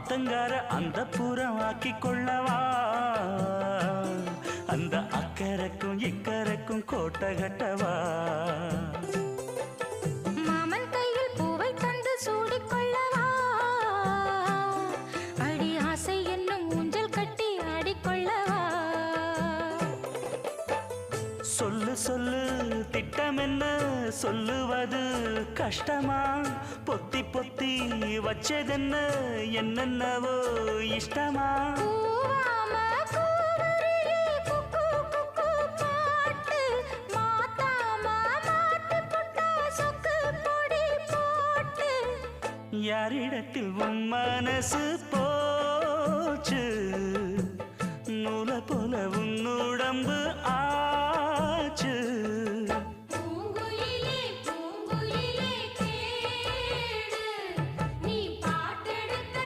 ஆத்தங்கார அந்த புறம் ஆக்கி கொள்ளவா அந்த அக்கறைக்கும் இக்கரைக்கும் கோட்டை கட்டவா மாமன் கையில் பூவை தந்து சூடிக்கொள்ளவா அடி ஆசை என்னும் ஊஞ்சல் கட்டி ஆடிக்கொள்ளவா சொல்லு சொல்லு திட்டம் என்ன சொல்லுவது கஷ்டமா பொத்தி பொத்தி வச்சதென்ன என்னென்னவோ இஷ்டமா யாரிடத்தில் உன் மனசு போச்சு